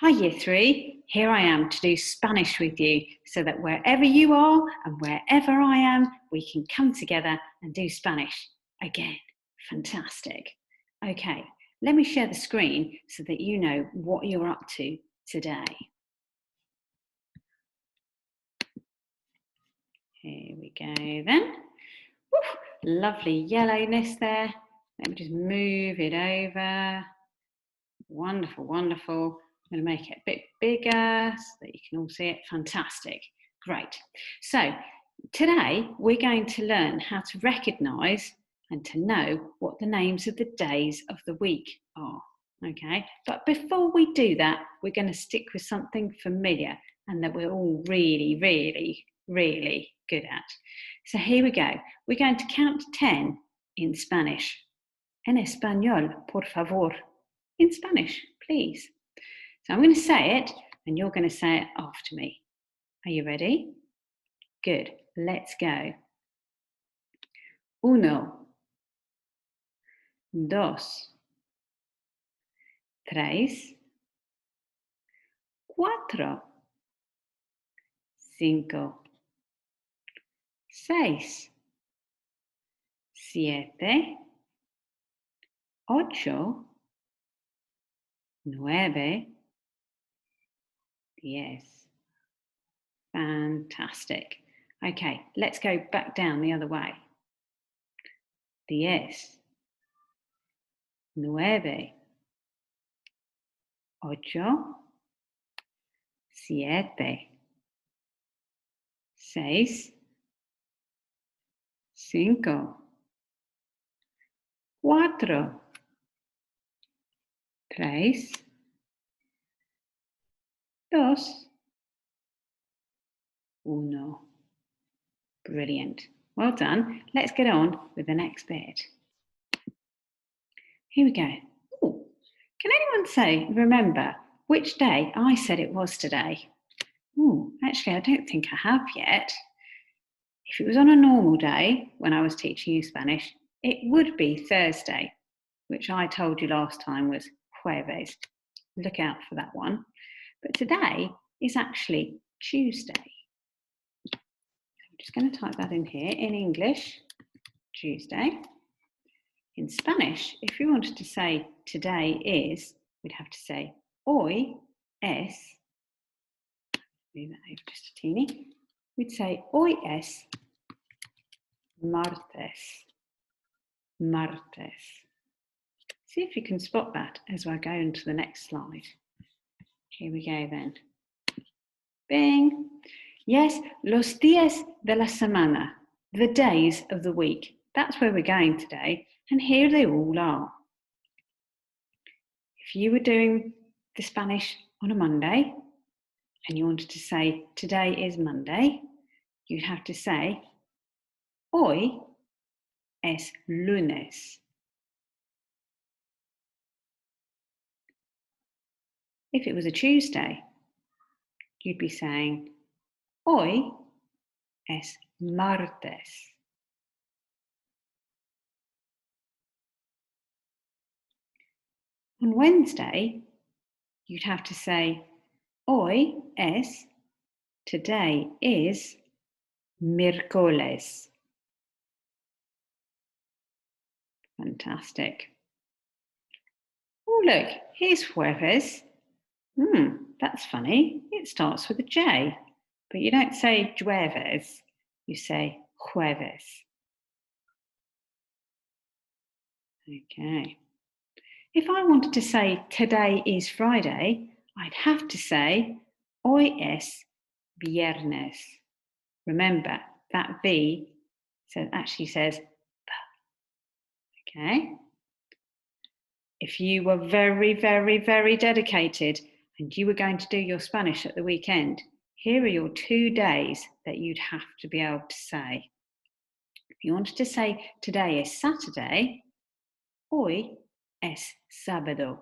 Hi Year 3, here I am to do Spanish with you so that wherever you are and wherever I am, we can come together and do Spanish again. Fantastic. Okay, let me share the screen so that you know what you're up to today. Here we go then. Woo, lovely yellowness there. Let me just move it over. Wonderful, wonderful. I'm going to make it a bit bigger so that you can all see it. Fantastic. Great. So today we're going to learn how to recognise and to know what the names of the days of the week are. Okay, but before we do that, we're going to stick with something familiar and that we're all really, really, really good at. So here we go. We're going to count to 10 in Spanish. En español, por favor. In Spanish, please. So I'm going to say it and you're going to say it after me. Are you ready? Good. Let's go. 1, 2, 3, 4, 5, 6, 7, 8, 9, 10. Fantastic. Okay, let's go back down the other way. 10, 9, 8, 7, 6, 5, 4, 3, 2, 1. Brilliant. Well done. Let's get on with the next bit. Here we go. Ooh. Can anyone remember which day I said it was today? Ooh, actually, I don't think I have yet. If it was on a normal day when I was teaching you Spanish, it would be Thursday, which I told you last time was jueves. Look out for that one. But today is actually Tuesday. I'm just going to type that in here in English, Tuesday. In Spanish, if we wanted to say today is, we'd have to say hoy es, move that over just a teeny, we'd say hoy es martes, martes. See if you can spot that as I go into the next slide. Here we go then. Bing. Yes, los días de la semana, the days of the week. That's where we're going today, and here they all are. If you were doing the Spanish on a Monday, and you wanted to say today is Monday, you'd have to say hoy es lunes. If it was a Tuesday, you'd be saying hoy es martes. On Wednesday, you'd have to say hoy es, today is miércoles. Fantastic. Oh, look, here's jueves. That's funny. It starts with a J, but you don't say jueves, you say jueves. Okay. If I wanted to say today is Friday, I'd have to say hoy es viernes. Remember, that V actually says B. Okay? If you were very, very, very dedicated and you were going to do your Spanish at the weekend, here are your 2 days that you'd have to be able to say. If you wanted to say today is Saturday, hoy es sábado.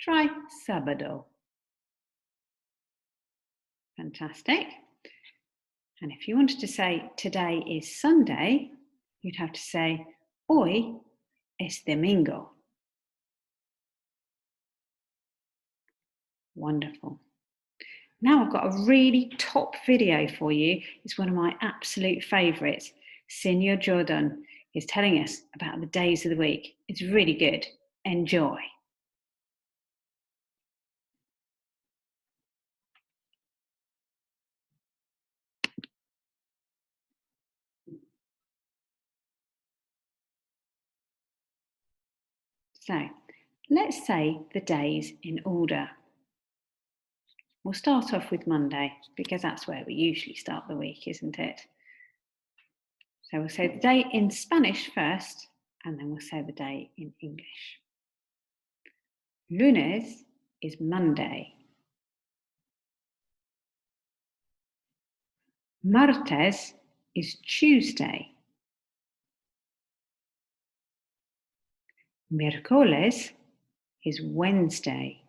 Try sábado. Fantastic. And if you wanted to say today is Sunday, you'd have to say hoy es domingo. Wonderful. Now I've got a really top video for you. It's one of my absolute favourites. Senor Jordan is telling us about the days of the week. It's really good. Enjoy. So let's say the days in order. We'll start off with Monday because that's where we usually start the week, isn't it? So we'll say the day in Spanish first, and then we'll say the day in English. Lunes is Monday. Martes is Tuesday. Miércoles is Wednesday.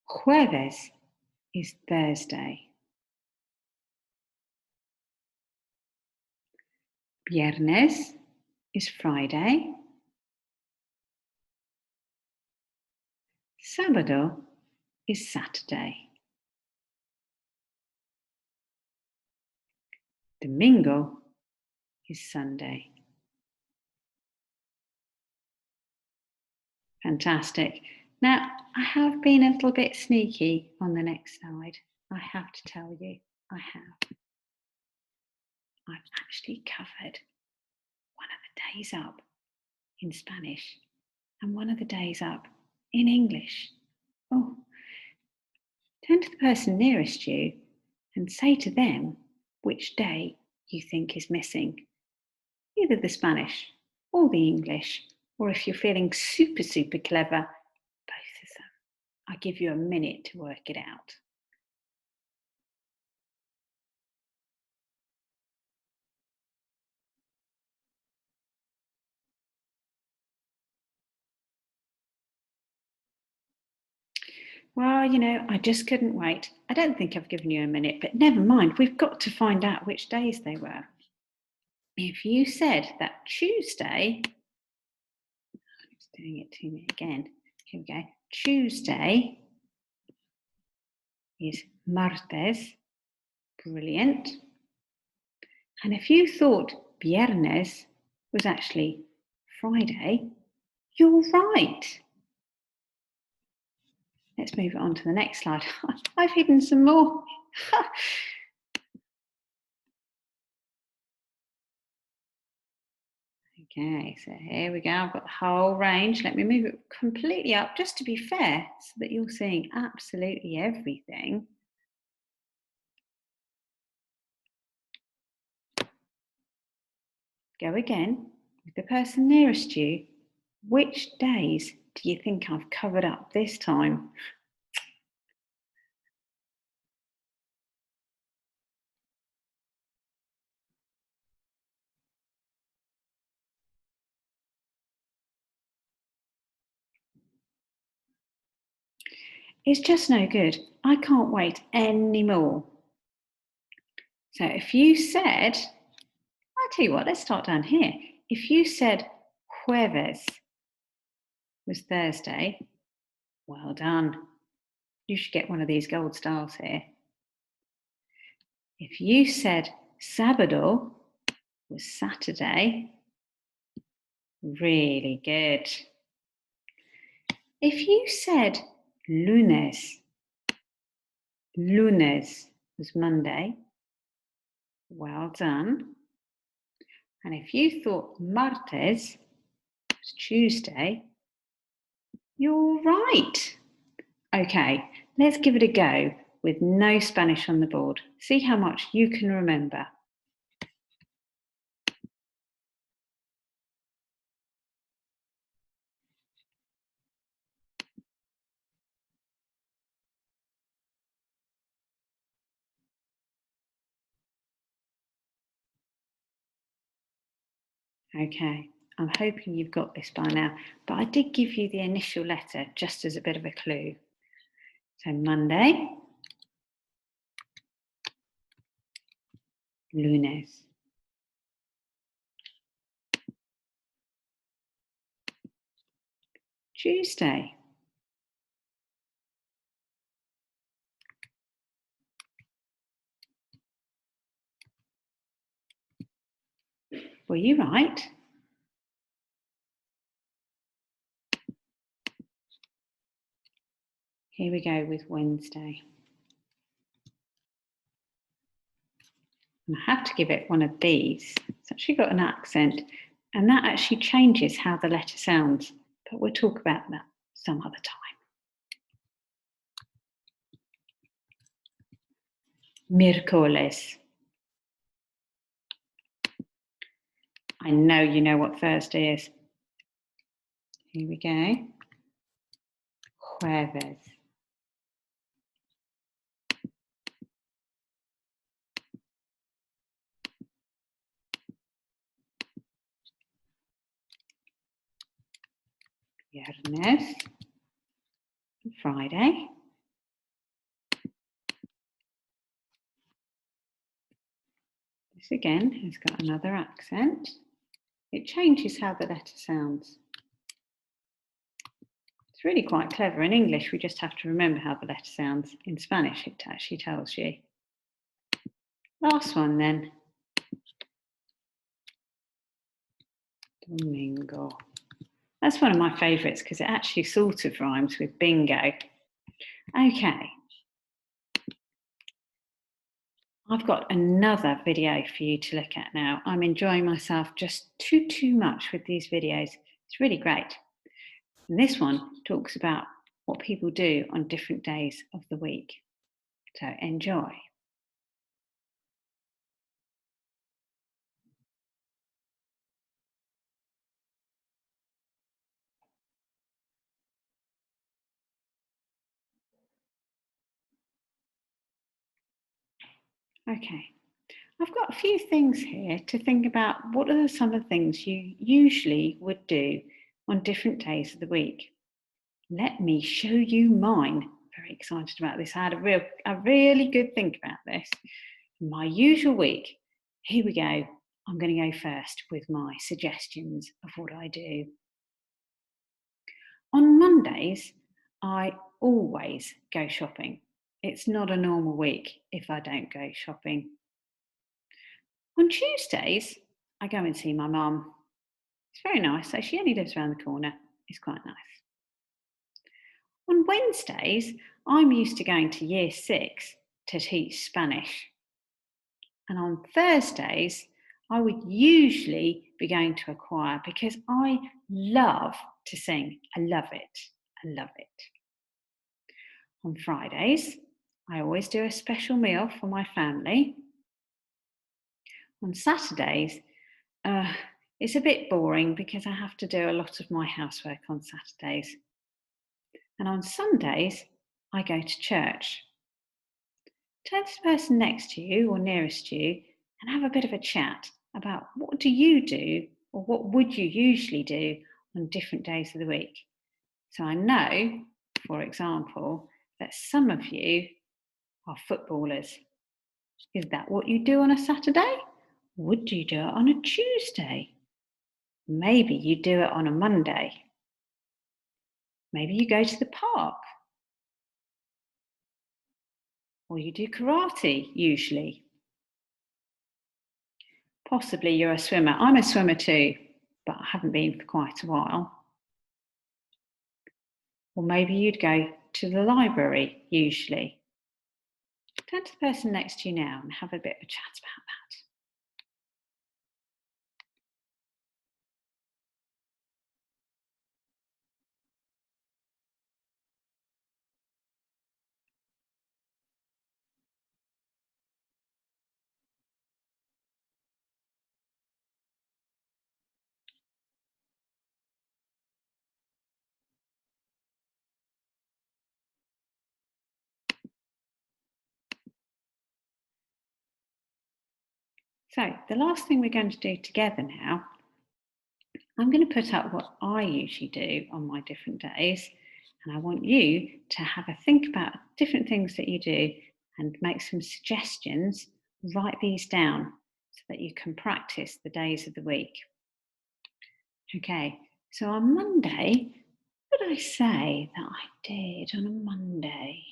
Jueves is Thursday. Viernes is Friday. Sábado is Saturday. Domingo is Sunday. Fantastic. Now, I have been a little bit sneaky on the next slide. I have to tell you, I have. I've actually covered one of the days up in Spanish and one of the days up in English. Oh, turn to the person nearest you and say to them which day you think is missing, either the Spanish or the English, or if you're feeling super, super clever, both of them. I give you a minute to work it out. Well, you know, I just couldn't wait. I don't think I've given you a minute, but never mind. We've got to find out which days they were. If you said that Tuesday, it's doing it to me again. Here we go. Tuesday is martes. Brilliant. And if you thought viernes was actually Friday, you're right. Let's move on to the next slide. I've hidden some more. Okay, so here we go. I've got the whole range. Let me move it completely up just to be fair so that you're seeing absolutely everything. Go again with the person nearest you. Which days do you think I've covered up this time? It's just no good. I can't wait anymore. So if you said, I'll tell you what, let's start down here. If you said jueves was Thursday, well done. You should get one of these gold stars here. If you said sábado was Saturday, really good. If you said lunes was Monday, well done. And if you thought martes was Tuesday, you're right. Okay, let's give it a go with no Spanish on the board. See how much you can remember. Okay, I'm hoping you've got this by now, but I did give you the initial letter just as a bit of a clue. So Monday, lunes. Tuesday. Were you right? Here we go with Wednesday. And I have to give it one of these. It's actually got an accent, and that actually changes how the letter sounds, but we'll talk about that some other time. Miércoles. I know you know what Thursday is. Here we go. Jueves. Viernes. Friday. This again has got another accent. It changes how the letter sounds. It's really quite clever. In English, we just have to remember how the letter sounds. In Spanish, it actually tells you. Last one then. Domingo. That's one of my favourites because it actually sort of rhymes with bingo. Okay. I've got another video for you to look at now. I'm enjoying myself just too much with these videos. It's really great. And this one talks about what people do on different days of the week. So enjoy. Okay. I've got a few things here to think about. What are some of the things you usually would do on different days of the week? Let me show you mine. Very excited about this. I had a really good think about this. My usual week. Here we go. I'm going to go first with my suggestions of what I do. On Mondays, I always go shopping. It's not a normal week if I don't go shopping. On Tuesdays, I go and see my mum. It's very nice. So she only lives around the corner. It's quite nice. On Wednesdays, I'm used to going to year 6 to teach Spanish. And on Thursdays, I would usually be going to a choir because I love to sing. I love it. I love it. On Fridays, I always do a special meal for my family. On Saturdays, it's a bit boring because I have to do a lot of my housework on Saturdays. And on Sundays, I go to church. Turn to the person next to you or nearest you and have a bit of a chat about what do you do or what would you usually do on different days of the week. So I know, for example, that some of you are footballers. Is that what you do on a Saturday? Would you do it on a Tuesday? Maybe you do it on a Monday. Maybe you go to the park. Or you do karate, usually. Possibly you're a swimmer. I'm a swimmer too, but I haven't been for quite a while. Or maybe you'd go to the library, usually. Turn to the person next to you now and have a bit of a chat about that. So the last thing we're going to do together now, I'm going to put up what I usually do on my different days, and I want you to have a think about different things that you do and make some suggestions. Write these down so that you can practice the days of the week. Okay, so on Monday, what I say that I did on a Monday?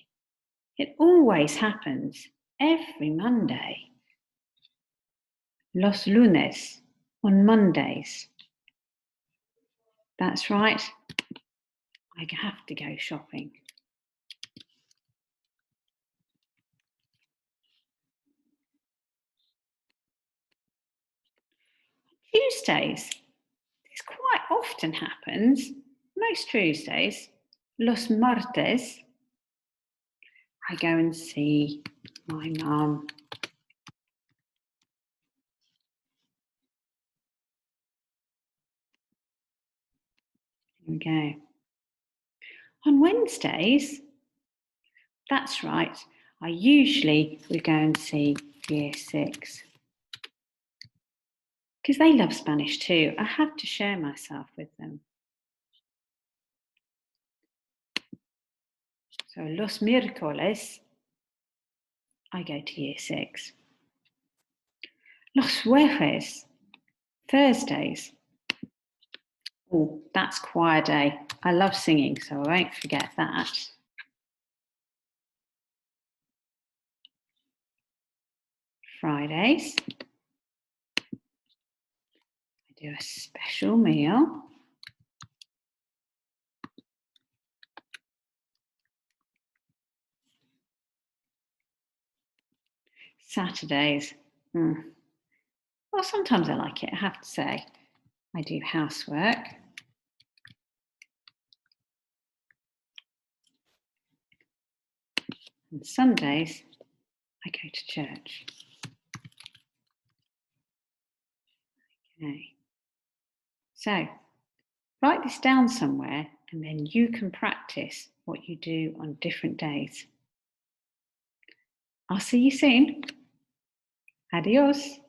It always happens, every Monday. Los lunes, on Mondays. That's right, I have to go shopping. Tuesdays, this quite often happens, most Tuesdays. Los martes, I go and see my mum. Here we go. On Wednesdays, that's right, I usually would go and see Year 6. Because they love Spanish too. I have to share myself with them. So los miércoles, I go to Year 6. Los jueves, Thursdays. Oh, that's choir day. I love singing, so I won't forget that. Fridays, I do a special meal. Saturdays, well, sometimes I like it, I have to say. I do housework. And Sundays, I go to church. Okay. So, write this down somewhere and then you can practice what you do on different days. I'll see you soon. Adios.